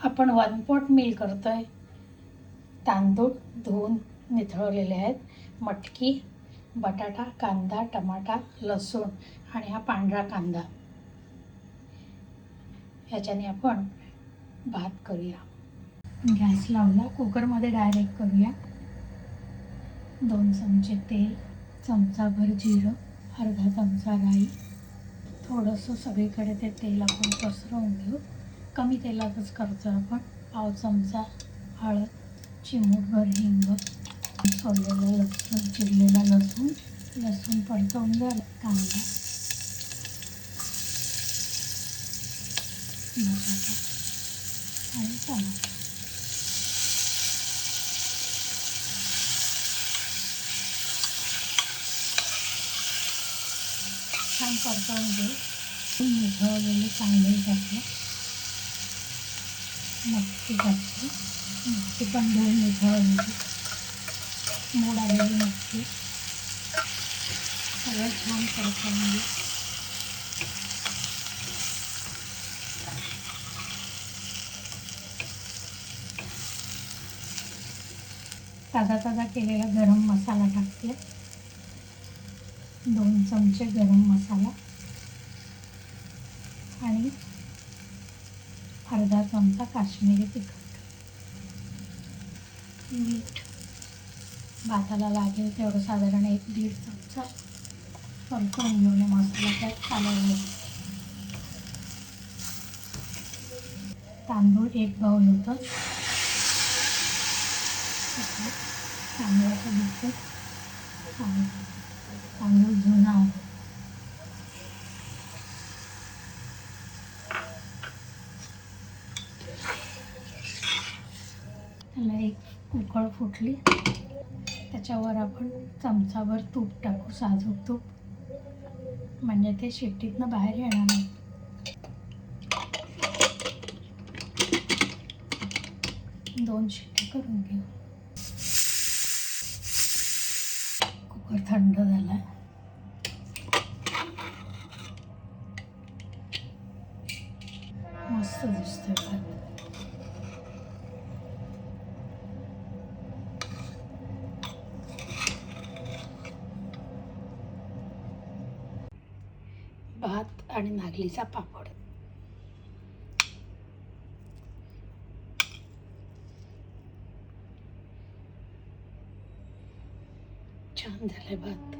आपण 1 pot meal करतोय. तांदूळ धुवून निथळलेले आहेत, मटकी, बटाटा, कांदा, टमाटा, लसूण आणि हा पांढरा कांदा. ह्याच्याने आपण भात करूया. गॅस लावला, कुकरमध्ये डायरेक्ट करूया. 2 चमचे तेल, चमचाभर जिरं, अर्धा चमचा राई, थोडंसं सगळीकडे ते तेल आपण पसरवून घेऊ. कमी तेलातच करतो आपण. पाव चमचा हळद, चिमूटभर हिंग, सोललेलं लसूण, चिरलेला लसूण परतवून झालं. कांदा, बटाटा आणि टमाटर. छान परतवून घेऊ. निथळलेले कांदे घातले, मटकी घातली, मटकी पण धुवून निथळलेली, मोड आलेली मटकी. सगळं छान परतवून घेऊ. ताजा केलेला गरम मसाला टाकते. 2 चमचे गरम मसाला आणि अर्धा चमचा काश्मीरी तिखट. मीठ भाताला लागेल तेवढं, साधारण 1-1.5 चमचा परतवून घेऊन मसाला त्यात कालवून. तांदूळ 1 बाउल होतं. तांदळाचं बिस्किट, तांदूळ जुना आहे. त्याला एक उकळ फुटली, त्याच्यावर आपण चमचाभर तूप टाकू, साजूक तूप, म्हणजे ते शिट्टीतनं बाहेर येणार नाही. दोन शिट्टी करून घेऊ. कुकर थंड झाला. मस्त दिसतोय भात. भात आणि नागलीचा पापड. छान झालाय भात.